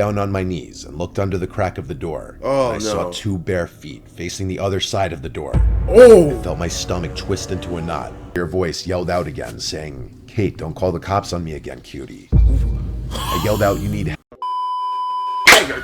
down on my knees and looked under the crack of the door. Oh, I saw 2 bare feet facing the other side of the door. Oh! I felt my stomach twist into a knot. Your voice yelled out again, saying, "Kate, don't call the cops on me again, cutie." I yelled out, "You need help."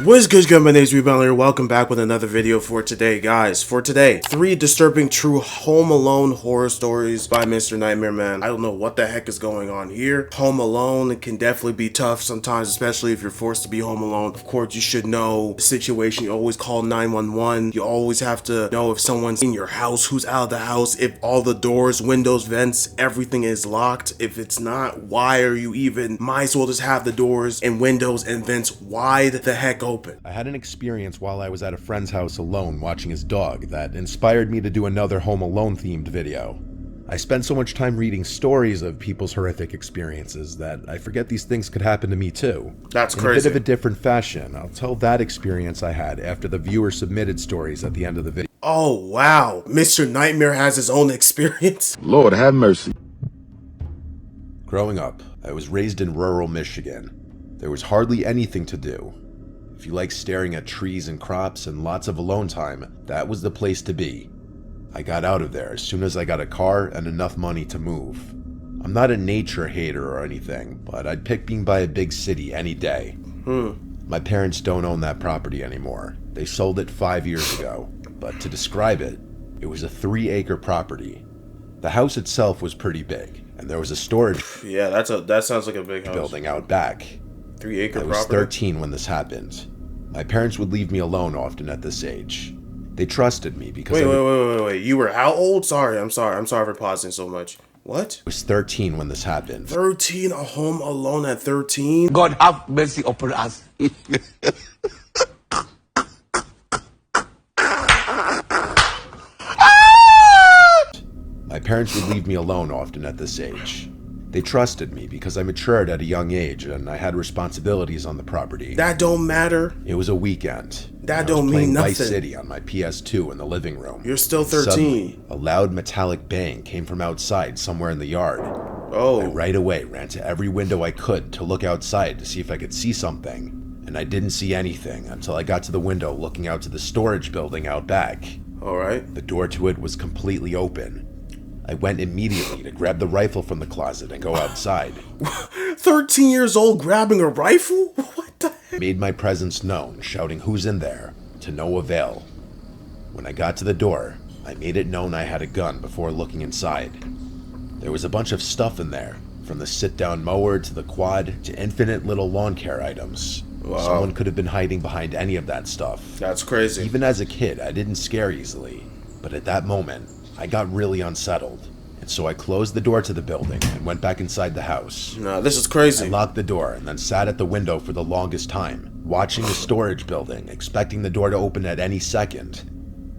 What is good, my name is ReboundLeader. Welcome back with another video for today, guys. For today, 3 disturbing true Home Alone horror stories by Mr. Nightmare Man. I don't know what the heck is going on here. Home Alone can definitely be tough sometimes, especially if you're forced to be home alone. Of course, you should know the situation. You always call 911. You always have to know if someone's in your house, who's out of the house, if all the doors, windows, vents, everything is locked. If it's not, why are you even? Might as well just have the doors and windows and vents wide the heck open. I had an experience while I was at a friend's house alone watching his dog that inspired me to do another Home Alone themed video. I spent so much time reading stories of people's horrific experiences that I forget these things could happen to me too. That's In crazy. a bit of a different fashion, I'll tell that experience I had after the viewer submitted stories at the end of the video. Oh wow, Mr. Nightmare has his own experience. Lord have mercy. Growing up, I was raised in rural Michigan. There was hardly anything to do. If you like staring at trees and crops and lots of alone time, that was the place to be. I got out of there as soon as I got a car and enough money to move. I'm not a nature hater or anything, but I'd pick being by a big city any day. My parents don't own that property anymore. They sold it 5 years ago, but to describe it, it was a 3-acre property. The house itself was pretty big, and there was a storage Yeah, that sounds like a big house. building out back. 3-acre I was property. 13 when this happened. My parents would leave me alone often at this age. They trusted me because Wait. You were how old? I'm sorry for pausing so much. What? I was 13 when this happened. 13, a home alone at 13? God have mercy upon us. My parents would leave me alone often at this age. They trusted me because I matured at a young age and I had responsibilities on the property. That don't matter. It was a weekend. That I was don't mean playing nothing. Vice City on my PS2 in the living room. You're still And suddenly, 13. a loud metallic bang came from outside somewhere in the yard. Oh. I right away ran to every window I could to look outside to see if I could see something, and I didn't see anything until I got to the window looking out to the storage building out back. Alright. The door to it was completely open. I went immediately to grab the rifle from the closet and go outside. 13 years old grabbing a rifle? What the heck? Made my presence known, shouting "Who's in there?" to no avail. When I got to the door, I made it known I had a gun before looking inside. There was a bunch of stuff in there, from the sit-down mower to the quad to infinite little lawn care items. Wow. Someone could have been hiding behind any of that stuff. That's crazy. Even as a kid, I didn't scare easily, but at that moment, I got really unsettled, and so I closed the door to the building and went back inside the house. Nah, this is I crazy. locked the door and then sat at the window for the longest time, watching the storage building, expecting the door to open at any second.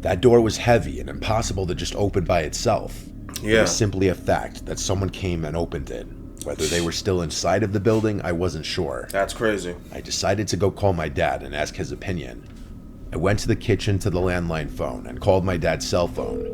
That door was heavy and impossible to just open by itself. It Yeah. was simply a fact that someone came and opened it. Whether they were still inside of the building, I wasn't sure. That's crazy. I decided to go call my dad and ask his opinion. I went to the kitchen to the landline phone and called my dad's cell phone.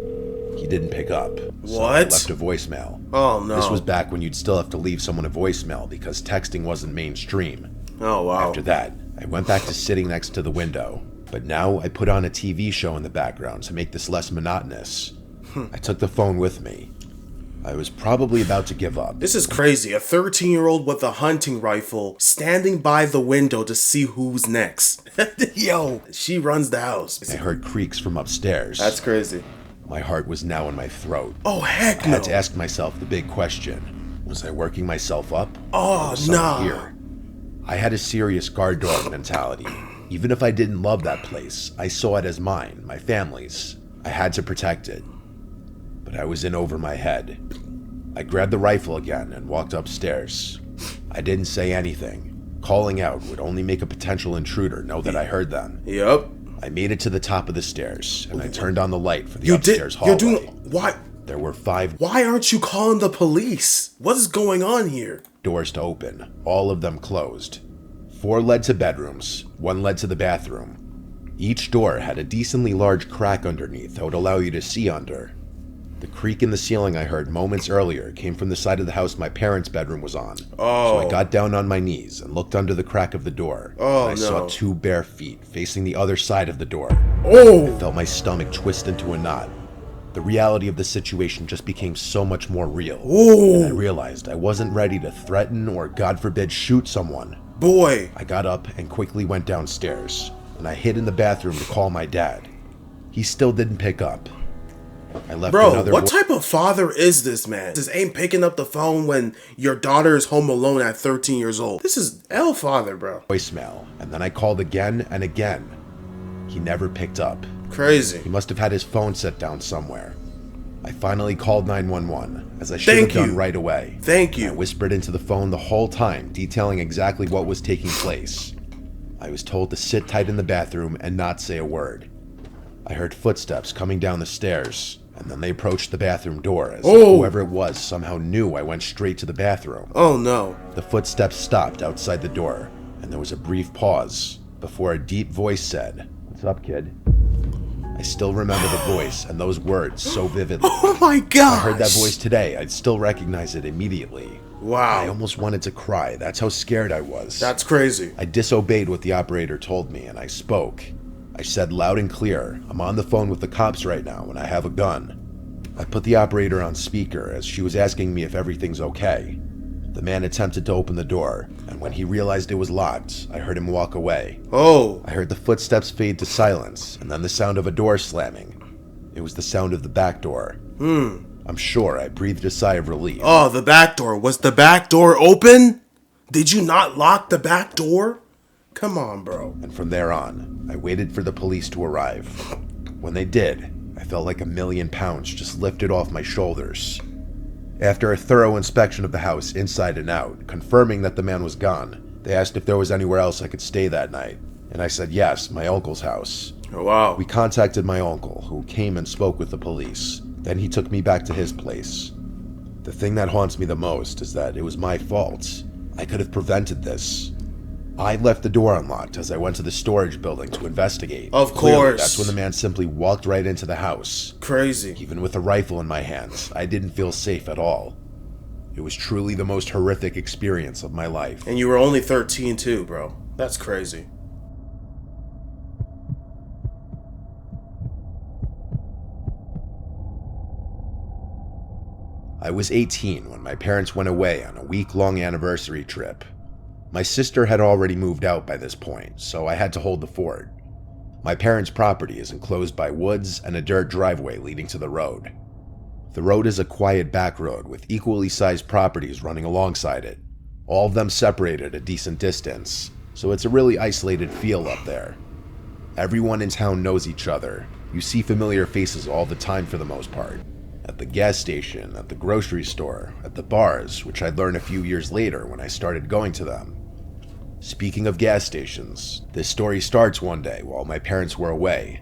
He didn't pick up. So I What? left a voicemail. Oh no. This was back when you'd still have to leave someone a voicemail because texting wasn't mainstream. Oh wow. After that, I went back to sitting next to the window, but now I put on a TV show in the background to make this less monotonous. I took the phone with me. I was probably about to give up. This is crazy. A 13-year-old with a hunting rifle standing by the window to see who's next. Yo, she runs the house. I heard creaks from upstairs. That's crazy. My heart was now in my throat. Oh heck I no. had to ask myself the big question. Was I working myself up? Oh, Or was someone nah. here? I had a serious guard dog mentality. Even if I didn't love that place, I saw it as mine, my family's. I had to protect it. But I was in over my head. I grabbed the rifle again and walked upstairs. I didn't say anything. Calling out would only make a potential intruder know that I heard them. Yep. I made it to the top of the stairs, and I turned on the light for the You upstairs did. hallway. You're doing. Why? There were 5 Why aren't you calling the police? What is going on here? doors to open, all of them closed. 4 led to bedrooms, 1 led to the bathroom. Each door had a decently large crack underneath that would allow you to see under. The creak in the ceiling I heard moments earlier came from the side of the house my parents' bedroom was on. So I got down on my knees and looked under the crack of the door. And I saw 2 bare feet facing the other side of the door. I felt my stomach twist into a knot. The reality of the situation just became so much more real. And I realized I wasn't ready to threaten or, God forbid, shoot someone. I got up and quickly went downstairs, and I hid in the bathroom to call my dad. He still didn't pick up. I left What type of father is this, man? Just ain't picking up the phone when your daughter is home alone at 13 years old. This is L father, bro. Voicemail, and then I called again and again. He never picked up. Crazy. He must have had his phone set down somewhere. I finally called 911, as I should have done right away. Thank you. I whispered into the phone the whole time, detailing exactly what was taking place. I was told to sit tight in the bathroom and not say a word. I heard footsteps coming down the stairs, and then they approached the bathroom door, as if whoever it was somehow knew I went straight to the bathroom. Oh no. The footsteps stopped outside the door, and there was a brief pause before a deep voice said, "What's up, kid?" I still remember the voice and those words so vividly. Oh my god! I heard that voice today, I'd still recognize it immediately. Wow. I almost wanted to cry. That's how scared I was. That's crazy. I disobeyed what the operator told me, and I spoke. I said loud and clear, "I'm on the phone with the cops right now, and I have a gun." I put the operator on speaker as she was asking me if everything's okay. The man attempted to open the door, and when he realized it was locked, I heard him walk away. I heard the footsteps fade to silence, and then the sound of a door slamming. It was the sound of the back door. I'm sure I breathed a sigh of relief. Oh, the back door. Was the back door open? Did you not lock the back door? Come on, bro. And from there on, I waited for the police to arrive. When they did, I felt like 1,000,000 pounds just lifted off my shoulders. After a thorough inspection of the house inside and out, confirming that the man was gone, they asked if there was anywhere else I could stay that night, and I said yes, my uncle's house. Oh, wow. We contacted my uncle, who came and spoke with the police. Then he took me back to his place. The thing that haunts me the most is that it was my fault. I could have prevented this. I left the door unlocked as I went to the storage building to investigate. Of Clearly, course. that's when the man simply walked right into the house. Crazy. Even with a rifle in my hands, I didn't feel safe at all. It was truly the most horrific experience of my life. And you were only 13 too, bro. That's crazy. I was 18 when my parents went away on a week-long anniversary trip. My sister had already moved out by this point, so I had to hold the fort. My parents' property is enclosed by woods and a dirt driveway leading to the road. The road is a quiet back road with equally sized properties running alongside it, all of them separated a decent distance, so it's a really isolated feel up there. Everyone in town knows each other. You see familiar faces all the time for the most part. At the gas station, at the grocery store, at the bars, which I'd learn a few years later when I started going to them. Speaking of gas stations, this story starts one day while my parents were away.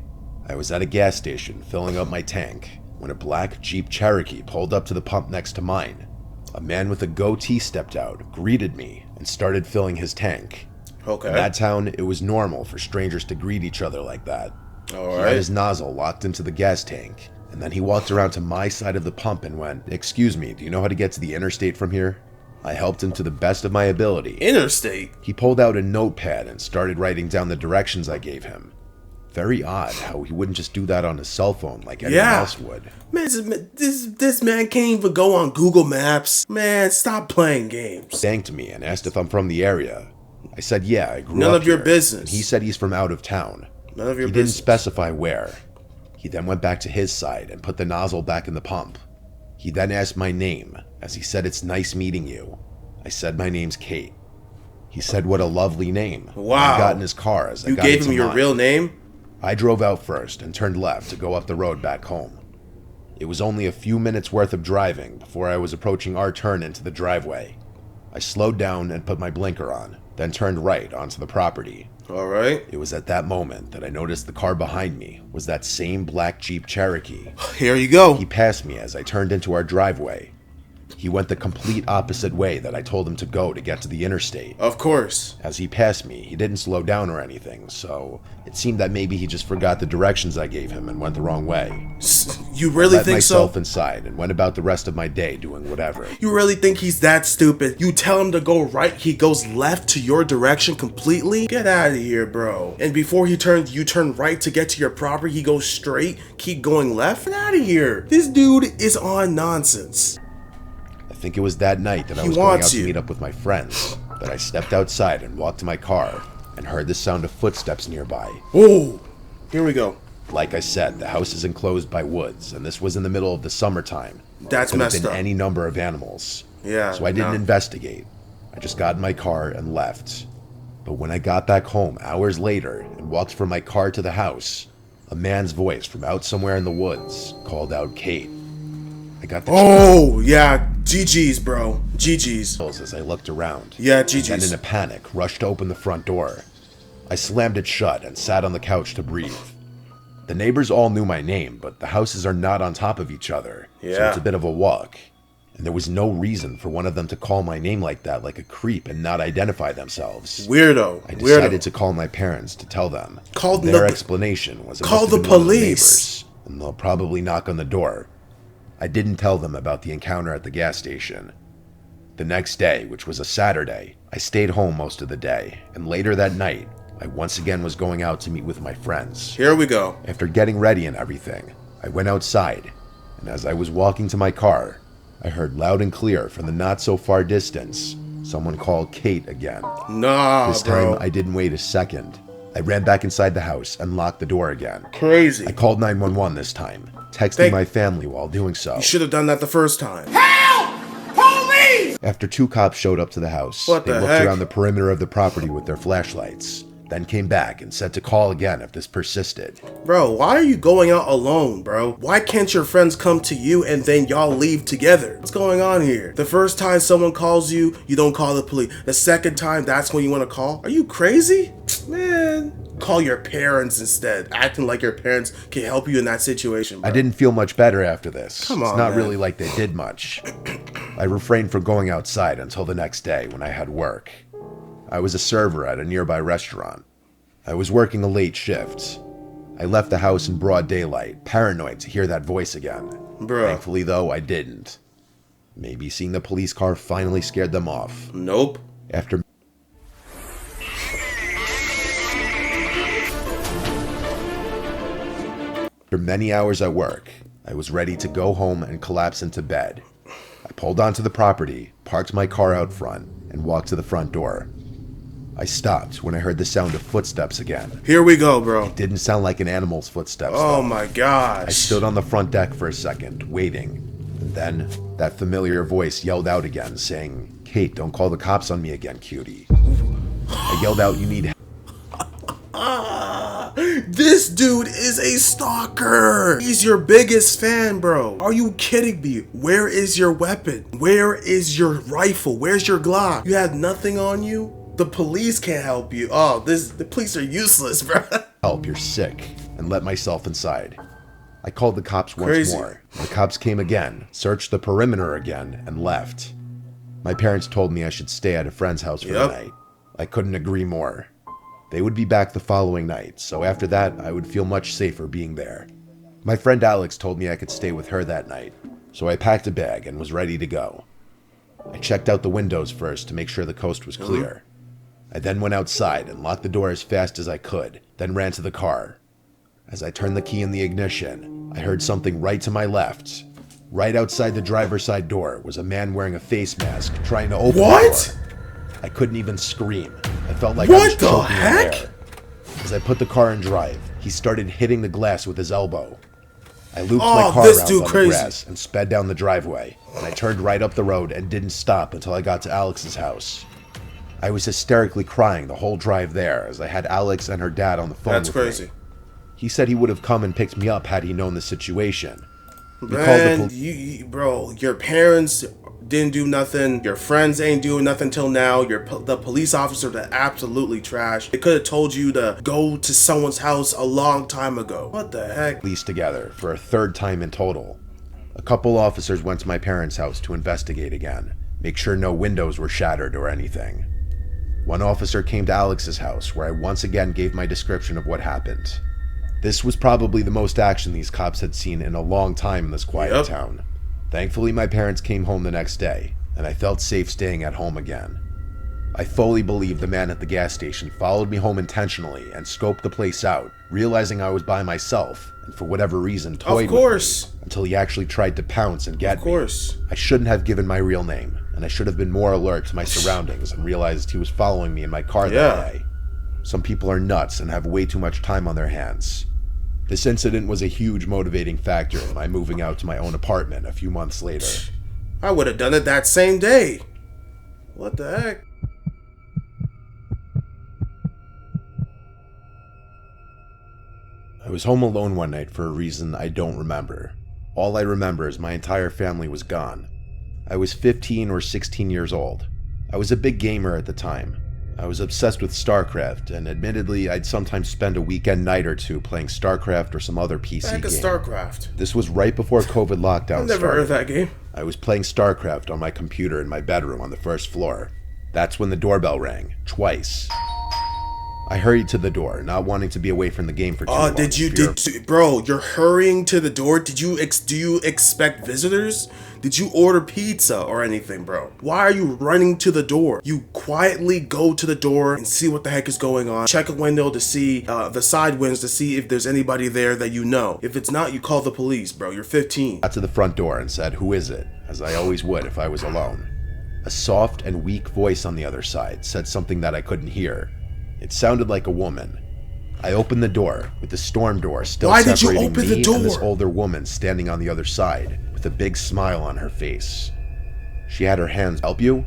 I was at a gas station filling up my tank when a black Jeep Cherokee pulled up to the pump next to mine. A man with a goatee stepped out, greeted me, and started filling his tank. Okay. In that town, it was normal for strangers to greet each other like that. All He right. had his nozzle locked into the gas tank, and then he walked around to my side of the pump and went, "Excuse me, do you know how to get to the interstate from here?" I helped him to the best of my ability. Interstate? He pulled out a notepad and started writing down the directions I gave him. Very odd how he wouldn't just do that on his cell phone like anyone else would. Man, this man can't even go on Google Maps. Man, stop playing games. Thanked me and asked if I'm from the area. I said, yeah, I grew up None of your here. business. And he said he's from out of town. None of your He didn't business. specify where. He then went back to his side and put the nozzle back in the pump. He then asked my name, as he said, "It's nice meeting you." I said my name's Kate. He said what a lovely name. Wow. I got in his car as I You got gave into him your mine. real name? I drove out first and turned left to go up the road back home. It was only a few minutes worth of driving before I was approaching our turn into the driveway. I slowed down and put my blinker on, then turned right onto the property. All right. It was at that moment that I noticed the car behind me was that same black Jeep Cherokee. Here you go. He passed me as I turned into our driveway. He went the complete opposite way that I told him to go to get to the interstate. Of course. As he passed me, he didn't slow down or anything, so it seemed that maybe he just forgot the directions I gave him and went the wrong way. You really I let think so? myself inside and went about the rest of my day doing whatever. You really think he's that stupid? You tell him to go right, he goes left to your direction completely? Get out of here, bro. And before you turn right to get to your property, he goes straight, keep going left? Get out of here. This dude is on nonsense. I think it was that night that I was going out to meet up with my friends that I stepped outside and walked to my car and heard the sound of footsteps nearby. Oh, here we go. Like I said, the house is enclosed by woods, and this was in the middle of the summertime. That's messed up. Any number of animals. Yeah. So I didn't investigate. I just got in my car and left. But when I got back home hours later and walked from my car to the house, a man's voice from out somewhere in the woods called out Kate. I got the yeah, GG's, bro. GG's. chills as I looked around. Yeah, GG's. And then in a panic, rushed to open the front door. I slammed it shut and sat on the couch to breathe. The neighbors all knew my name, but the houses are not on top of each other, so it's a bit of a walk. And there was no reason for one of them to call my name like that, like a creep, and not identify themselves. Weirdo. I decided to call my parents to tell them. Their explanation was, call the police, and they'll probably knock on the door. I didn't tell them about the encounter at the gas station. The next day, which was a Saturday, I stayed home most of the day, and later that night, I once again was going out to meet with my friends. Here we go. After getting ready and everything, I went outside, and as I was walking to my car, I heard loud and clear from the not so far distance, someone called Kate again. Nah, This time, I didn't wait a second. I ran back inside the house and locked the door again. Crazy. I called 911 this time, texting my family while doing so. You should have done that the first time. Help! Police! After 2 cops showed up to the house, they looked around the perimeter of the property with their flashlights, then came back and said to call again if this persisted. Bro, why are you going out alone, bro? Why can't your friends come to you and then y'all leave together? What's going on here? The first time someone calls you, you don't call the police. The second time, that's when you want to call? Are you crazy? Man, call your parents instead. Acting like your parents can help you in that situation, bro. I didn't feel much better after this. Come on, it's not man. really like they did much. I refrained from going outside until the next day when I had work. I was a server at a nearby restaurant. I was working a late shift. I left the house in broad daylight, paranoid to hear that voice again. Bruh. Thankfully, though, I didn't. Maybe seeing the police car finally scared them off. Nope. After many hours at work, I was ready to go home and collapse into bed. I pulled onto the property, parked my car out front, and walked to the front door. I stopped when I heard the sound of footsteps again. Here we go, bro. It didn't sound like an animal's footsteps, Oh though. my gosh. I stood on the front deck for a second, waiting. And then, that familiar voice yelled out again, saying, "Kate, don't call the cops on me again, cutie." I yelled out, "You need help." This dude is a stalker. He's your biggest fan, bro. Are you kidding me? Where is your weapon? Where is your rifle? Where's your Glock? You have nothing on you? The police can't help you. Oh, the police are useless, bro. Help, you're sick, and let myself inside. I called the cops once more. The cops came again, searched the perimeter again, and left. My parents told me I should stay at a friend's house for the night. I couldn't agree more. They would be back the following night, so after that, I would feel much safer being there. My friend Alex told me I could stay with her that night, so I packed a bag and was ready to go. I checked out the windows first to make sure the coast was clear. I then went outside and locked the door as fast as I could, then ran to the car. As I turned the key in the ignition, I heard something right to my left. Right outside the driver's side door was a man wearing a face mask trying to open the door. I couldn't even scream. I felt like I was choking in air. As I put the car in drive, he started hitting the glass with his elbow. I looped my car around on the grass and sped down the driveway, and I turned right up the road and didn't stop until I got to Alex's house. I was hysterically crying the whole drive there as I had Alex and her dad on the phone with me. He said he would have come and picked me up had he known the situation. Man, bro, your parents didn't do nothing. Your friends ain't doing nothing till now. The police officers are absolutely trash. They could have told you to go to someone's house a long time ago. What the heck? Police together for a third time in total. A couple officers went to my parents' house to investigate again, make sure no windows were shattered or anything. One officer came to Alex's house, where I once again gave my description of what happened. This was probably the most action these cops had seen in a long time in this quiet town. Thankfully, my parents came home the next day, and I felt safe staying at home again. I fully believe the man at the gas station followed me home intentionally and scoped the place out, realizing I was by myself, and for whatever reason toyed with me until he actually tried to pounce and get me. I shouldn't have given my real name, and I should have been more alert to my surroundings and realized he was following me in my car that day. Some people are nuts and have way too much time on their hands. This incident was a huge motivating factor in my moving out to my own apartment a few months later. I would have done it that same day. What the heck? I was home alone one night for a reason I don't remember. All I remember is my entire family was gone. I was 15 or 16 years old. I was a big gamer at the time. I was obsessed with StarCraft, and admittedly, I'd sometimes spend a weekend night or two playing StarCraft or some other PC game. StarCraft. This was right before COVID lockdown I've never heard of that game. I was playing StarCraft on my computer in my bedroom on the first floor. That's when the doorbell rang, twice. I hurried to the door, not wanting to be away from the game for too long. Bro, you're hurrying to the door? Do you expect visitors? Did you order pizza or anything, bro? Why are you running to the door? You quietly go to the door and see what the heck is going on. Check a window to see, the side windows to see if there's anybody there that you know. If it's not, you call the police, bro. You're 15. I got to the front door and said, "Who is it?" as I always would if I was alone. A soft and weak voice on the other side said something that I couldn't hear. It sounded like a woman. I opened the door, with the storm door still separating me and this older woman standing on the other side, with a big smile on her face. She had her hands. "Help you?"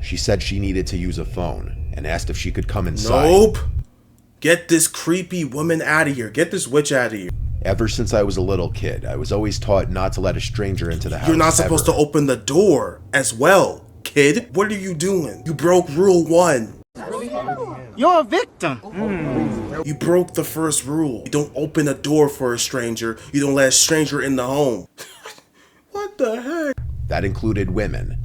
She said she needed to use a phone, and asked if she could come inside. Nope. Get this creepy woman out of here. Get this witch out of here. Ever since I was a little kid, I was always taught not to let a stranger into the house. You're not supposed to open the door as well, kid. What are you doing? You broke rule 1. You're a victim. You broke the first rule. You don't open a door for a stranger. You don't let a stranger in the home. What the heck? That included women.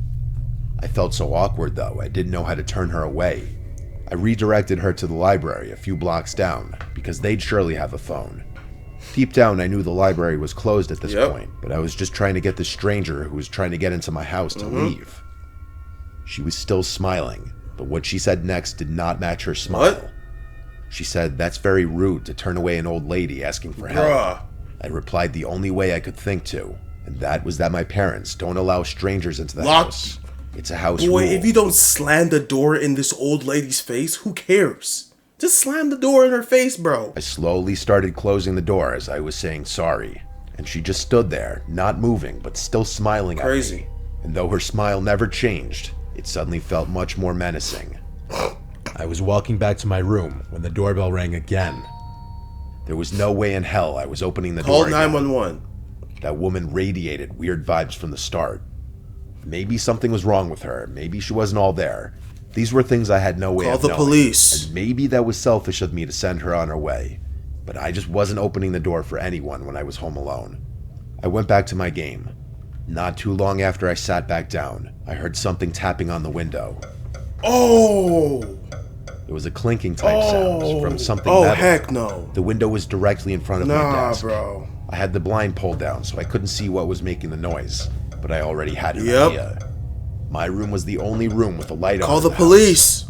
I felt so awkward though, I didn't know how to turn her away. I redirected her to the library a few blocks down, because they'd surely have a phone. Deep down, I knew the library was closed at this point, but I was just trying to get the stranger who was trying to get into my house to leave. She was still smiling, but what she said next did not match her smile. What? She said, "That's very rude to turn away an old lady asking for help." I replied the only way I could think to, and that was that my parents don't allow strangers into the house. It's a house rule. If you don't slam the door in this old lady's face, who cares? Just slam the door in her face, bro. I slowly started closing the door as I was saying sorry, and she just stood there, not moving, but still smiling at me. And though her smile never changed, it suddenly felt much more menacing. I was walking back to my room when the doorbell rang again. There was no way in hell I was opening the door again. Call 911. That woman radiated weird vibes from the start. Maybe something was wrong with her. Maybe she wasn't all there. These were things I had no way of knowing. Call the police. And maybe that was selfish of me to send her on her way. But I just wasn't opening the door for anyone when I was home alone. I went back to my game. Not too long after I sat back down, I heard something tapping on the window. Oh! It was a clinking type sound from something metal. Oh, heck no. The window was directly in front of my desk. Nah, bro. I had the blind pulled down so I couldn't see what was making the noise, but I already had an idea. My room was the only room with a light on. Call the police!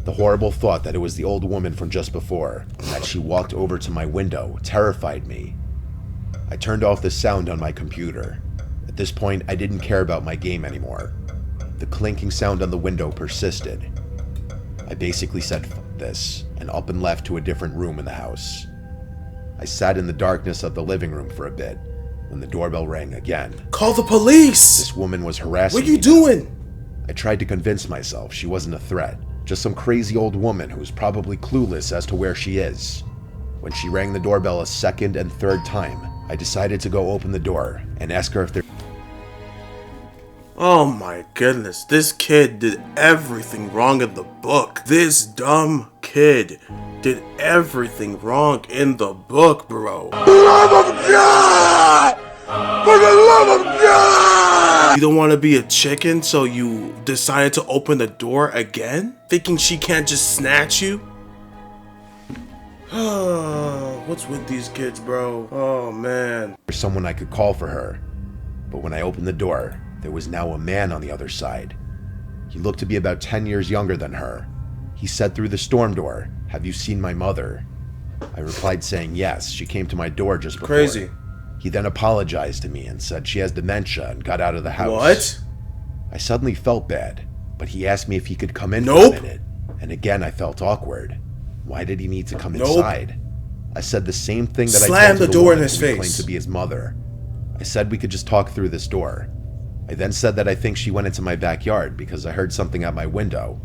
The horrible thought that it was the old woman from just before, and that she walked over to my window, terrified me. I turned off the sound on my computer. At this point, I didn't care about my game anymore. The clinking sound on the window persisted. I basically said, "F this," and up and left to a different room in the house. I sat in the darkness of the living room for a bit, when the doorbell rang again. Call the police! This woman was harassing me. What are you doing? I tried to convince myself she wasn't a threat, just some crazy old woman who's probably clueless as to where she is. When she rang the doorbell a second and third time, I decided to go open the door and ask her if there... Oh my goodness, this kid did everything wrong in the book. This dumb kid did everything wrong in the book, bro. Love of God! For the love of God! You don't want to be a chicken, so you decided to open the door again? Thinking she can't just snatch you? What's with these kids, bro? Oh, man. For someone I could call for her. But when I opened the door, there was now a man on the other side. He looked to be about 10 years younger than her. He said through the storm door, "Have you seen my mother?" I replied saying yes, she came to my door just before. Crazy. He then apologized to me and said she has dementia and got out of the house. What? I suddenly felt bad, but he asked me if he could come in for Nope. a minute. And again, I felt awkward. Why did he need to come Nope. inside? I said the same thing that Slam I told the to door woman in his who face. claimed to be his mother. I said we could just talk through this door. I then said that I think she went into my backyard because I heard something at my window.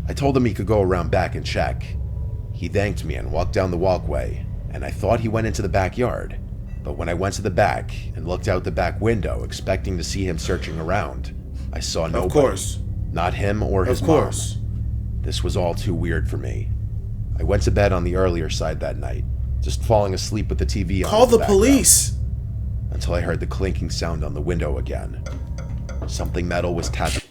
I told him he could go around back and check. He thanked me and walked down the walkway, and I thought he went into the backyard. But when I went to the back and looked out the back window expecting to see him searching around, I saw nobody. Of course. Not him or his Of course. mom. This was all too weird for me. I went to bed on the earlier side that night, just falling asleep with the TV on. Call in the the police. background, until I heard the clinking sound on the window again. Something metal was tapping.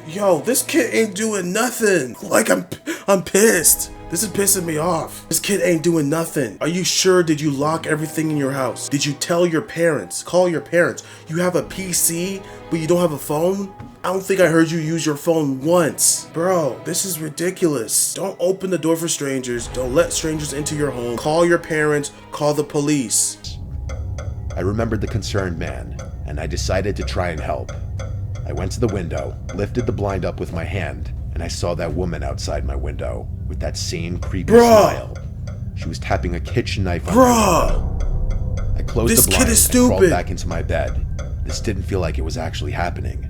Yo, this kid ain't doing nothing. Like, I'm pissed. This is pissing me off. This kid ain't doing nothing. Are you sure? Did you lock everything in your house? Did you tell your parents? Call your parents. You have a PC, but you don't have a phone? I don't think I heard you use your phone once. Bro, this is ridiculous. Don't open the door for strangers. Don't let strangers into your home. Call your parents. Call the police. I remembered the concerned man, and I decided to try and help. I went to the window, lifted the blind up with my hand, and I saw that woman outside my window with that same creepy smile. She was tapping a kitchen knife on my window. I closed This the kid blind is and crawled stupid. back into my bed. This didn't feel like it was actually happening.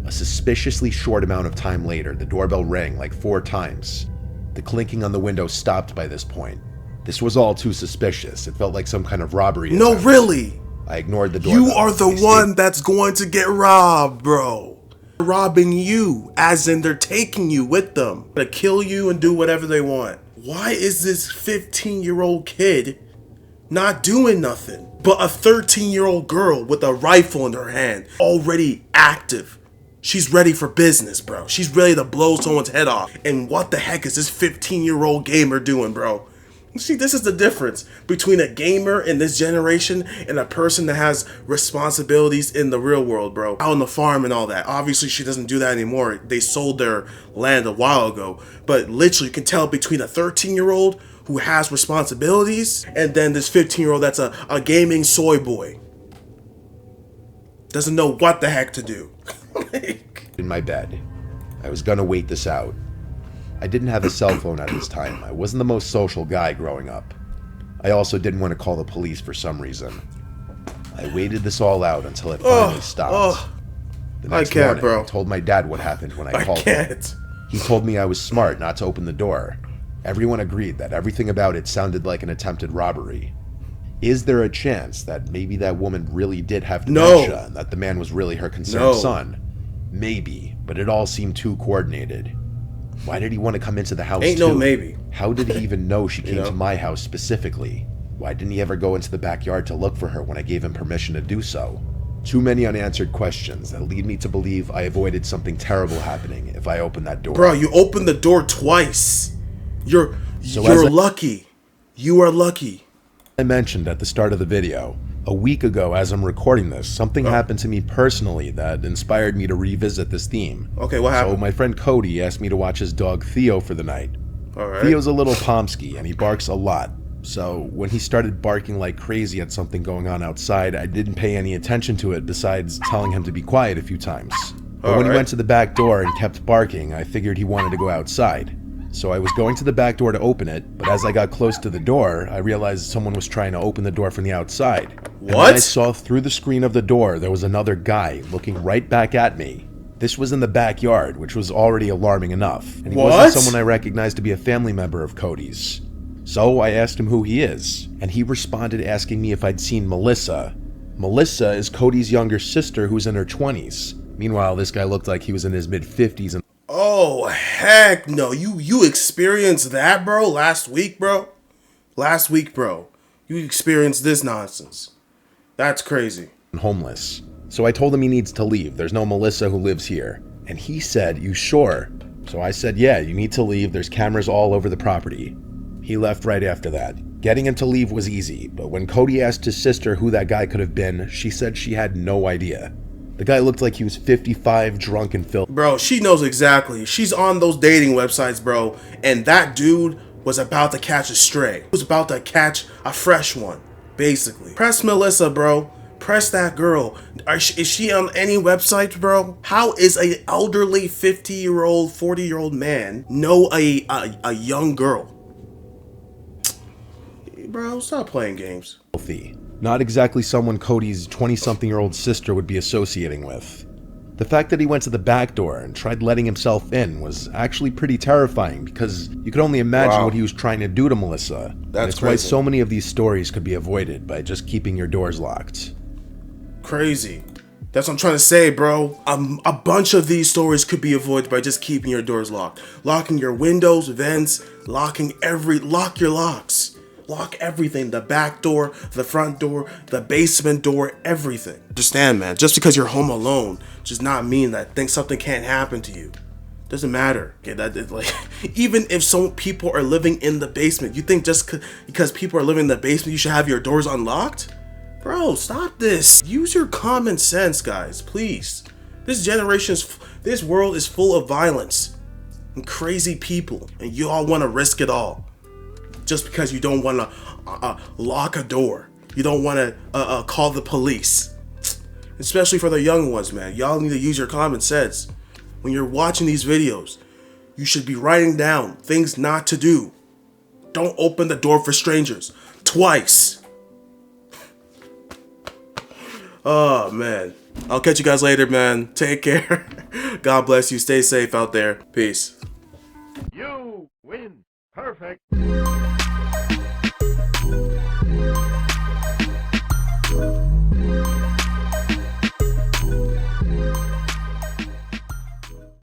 A suspiciously short amount of time later, the doorbell rang like 4 times. The clinking on the window stopped by this point. This was all too suspicious. It felt like some kind of robbery No, attempt. really. I ignored the doorbell. You are the They one that's going to get robbed, bro. Robbing you, as in they're taking you with them to kill you and do whatever they want. Why is this 15-year-old kid not doing nothing? But a 13-year-old girl with a rifle in her hand, already active. She's ready for business, bro. She's ready to blow someone's head off. And what the heck is this 15-year-old gamer doing, bro? See, this is the difference between a gamer in this generation and a person that has responsibilities in the real world, bro. Out on the farm and all that. Obviously, she doesn't do that anymore. They sold their land a while ago. But literally, you can tell between a 13-year-old who has responsibilities and then this 15-year-old that's a gaming soy boy. Doesn't know what the heck to do. in my bed. I was gonna wait this out. I didn't have a cell phone at this time. I wasn't the most social guy growing up. I also didn't want to call the police for some reason. I waited this all out until it finally stopped. The next I can't, morning, bro. I told my dad what happened when I called him. can't. He told me I was smart not to open the door. Everyone agreed that everything about it sounded like an attempted robbery. Is there a chance that maybe that woman really did have dementia and that the man was really her concerned son? Maybe, but it all seemed too coordinated. Why did he want to come into the house Ain't too? no maybe. How did he even know she came to my house specifically? Why didn't he ever go into the backyard to look for her when I gave him permission to do so? Too many unanswered questions that lead me to believe I avoided something terrible happening if I opened that door. Bro, you opened the door twice. You're lucky. You are lucky. I mentioned at the start of the video, a week ago as I'm recording this, something happened to me personally that inspired me to revisit this theme. Okay, what happened? So my friend Cody asked me to watch his dog Theo for the night. Alright. Theo's a little Pomsky and he barks a lot. So when he started barking like crazy at something going on outside, I didn't pay any attention to it besides telling him to be quiet a few times. But when he went to the back door and kept barking, I figured he wanted to go outside. So I was going to the back door to open it, but as I got close to the door, I realized someone was trying to open the door from the outside. And then I saw through the screen of the door there was another guy looking right back at me. This was in the backyard, which was already alarming enough. And he wasn't someone I recognized to be a family member of Cody's. So I asked him who he is, and he responded asking me if I'd seen Melissa. Melissa is Cody's younger sister who's in her 20s. Meanwhile, this guy looked like he was in his mid-50s and Oh, heck no. You experienced that, bro? Last week, bro? Last week, bro. You experienced this nonsense. That's crazy. homeless. So I told him he needs to leave. There's no Melissa who lives here. And he said, "You sure?" So I said, "Yeah, you need to leave. There's cameras all over the property." He left right after that. Getting him to leave was easy, but when Cody asked his sister who that guy could have been, she said she had no idea. The guy looked like he was 55, drunk and filthy. Bro, she knows exactly. She's on those dating websites, bro. And that dude was about to catch a stray. He was about to catch a fresh one, basically. Press Melissa, bro. Press that girl. Is she on any websites, bro? How is a elderly 50-year-old, 40-year-old man know a young girl? Bro, stop playing games. Not exactly someone Cody's 20-something-year-old sister would be associating with. The fact that he went to the back door and tried letting himself in was actually pretty terrifying because you could only imagine what he was trying to do to Melissa. That's why so many of these stories could be avoided by just keeping your doors locked. Crazy. That's what I'm trying to say, bro. A bunch of these stories could be avoided by just keeping your doors locked. Locking your windows, vents, lock your locks. Lock everything, the back door, the front door, the basement door, everything. Understand, man, just because you're home alone does not mean that something can't happen to you. Doesn't matter. Okay, that is like, even if some people are living in the basement, you think just because people are living in the basement, you should have your doors unlocked? Bro, stop this. Use your common sense, guys, please. This world is full of violence and crazy people, and you all want to risk it all. Just because you don't want to lock a door. You don't want to call the police. Especially for the young ones, man. Y'all need to use your common sense. When you're watching these videos, you should be writing down things not to do. Don't open the door for strangers. Twice. Oh, man. I'll catch you guys later, man. Take care. God bless you. Stay safe out there. Peace. You win. Perfect.